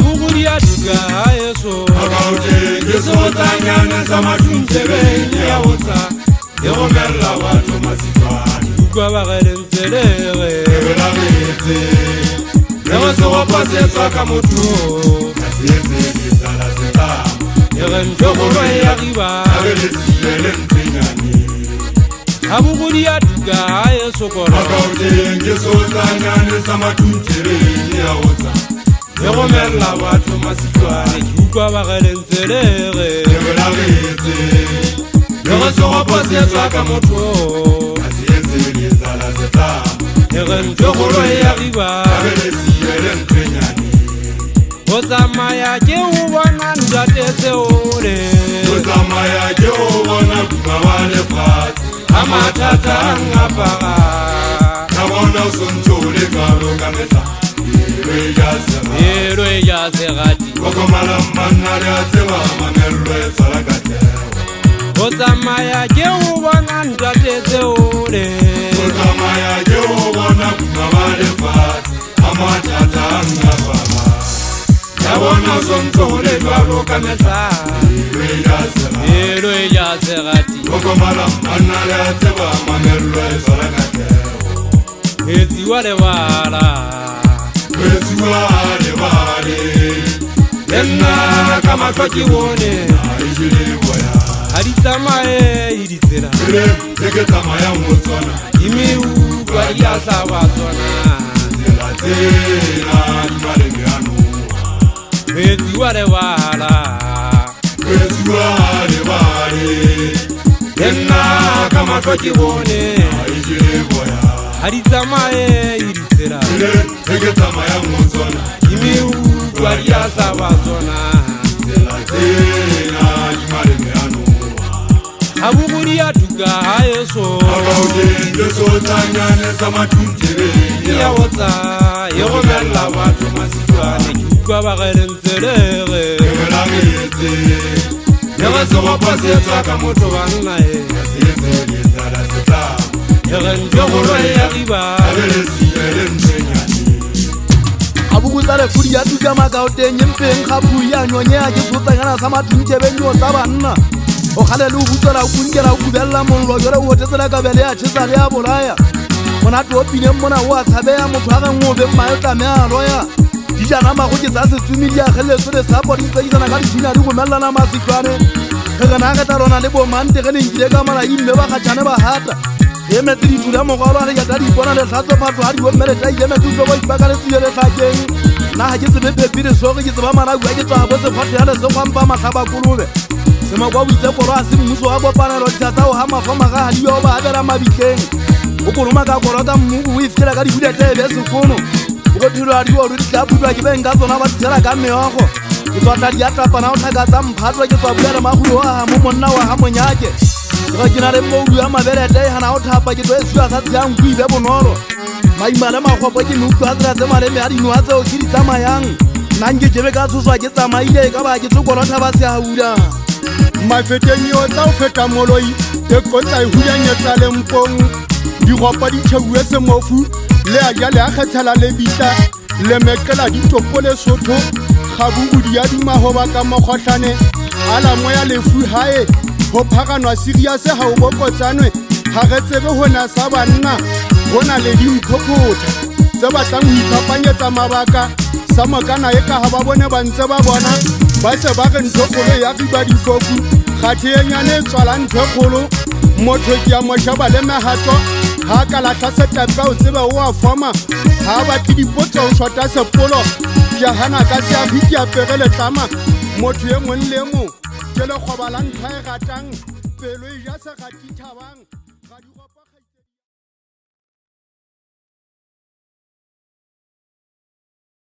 Abuguri aduga yeso Akaute Yeso tanyana samatunjebe ya wota Yeromela watu masitwani Kwa bagere nzerere Ebela bete Yeso wapase twaka mutu Kasieze kitala seta Yere njokolo ya riba Abele siyele mpinyani Abuguri aduga yeso kono Akaute Yeso tanyana samatunjebe ya wota Yeromela watu masitwani Kwa bagere nzerere Ebela bete Yeso wapase twaka mutu Kasieze kitala seta Yere njokolo ya riba Abele siyele mpinyani Ozamaya je ubona ndateze ore Ozamaya je ubona kumawale fati Amatata ngapaka Nabona usuntule kalo kameta Ero ya zerati Kokomala manari atewa mamelwe salakatewa Ozamaya je ubona ndateze ore Ozamaya je ubona kumawale fati Amatata ngapaka Nabona usuntule kalo kameta Ero ya zerati Kokomala manari atewa mamelwe salakatewa Ezi wale wala Wale wale Enna kama twakiwone Harisamae irisera Seketama mutona Imiu kwa yasa watona Zela Imarengianu Ezi wale wala Wale wale Enna kama twakiwone Harisamae irisera Seketama mutona Imiu kwa yasa watona Zela Imarengianu Abuguri aduga yeso Akaute Yeso tanyane samatunjebe Ya wota Yeromela watu masitwani Kwa bagere nzerere Ebela bete Yereso wapase twaka mutu wanae Kasieze kitala seta Yere njokolo ya riba Abele siyele mpenyani Abuguzale furi ya duga Akaute nyempeng kapu ya nyonye ya jisuta ngana sama tunjebe nyo sabanna O khale lu butala ukungela ukubella monlo yore wotetsela kabele ya chisale ya bolaya Mona topine mona wa tsabe ya motho ga ngobe maeta me a loya Dijana ma go ke tsa setsumi ya khele sole support tsa isana ka dina di go mellana masitwane Khagana ga tarona le bo mante ge nngile ka mara imme ba khatshane ba hata e me tiri tula mo galo ga ya di bona le tlatso phatlo ha di go mmele tsa ile me tutlo go ipaka le tsile tlakeng na ha ke se be pepile so ge ke tsaba mara ga ke tswa bo se phatlo ya le se kwampa matlaba kulube Sema kwa witse poro a se mmuso wa kopana lo tsa o ha mafama ga ha di yo ba abela mabitleng o koloma ka kolota mmubu o ifela ka di bulete be sekono o go thilo a di o re tla bua ke benga tsona ba tsela ka meogo ke tswa di atlapa na o tlhaka tsa mphatlo ke tswa bua le magulu wa ha mo monna wa ha monyake ga ke na le mo bua mabelete hana o thapa ke tlo e swa sa tsang ku ile bonolo maimala magopo ke no tla tsa male me a di noa tse o ke di tsamayang nange ke be ka tsuswa ke tsamaile ka ba ke tsokolota ba se haula Mafetenyo tsa o feta moloi e kotsa e hunyanyetsa le mpong digopa di tsheuwe se mofu le a jale a kgethela le bitla le mekela ditopo le sotho kgabubudi ya dimahoba ka mokgohlane a la moya lefu hae ho phaganwa serious ha o bokotsanwe ha re tsebe hona sa banna hona le dinkgophotha tse batlang ho iphapanyetsa mabaka sa mokana e ka ha ba bone ba ntse ba bona ba se ba re nthokgolo ya riba difofu kgathenyane tswala nthokgolo motho ke ya moshaba le mehato ha ka lahla setepe o tsebe o a foma ha ba ke dipotso o shota sepolo ke hana ka se a fiti a pegele tlama motho e mong le mo ke le kgoba la ntha e ratang pelo e ja se ga tithabang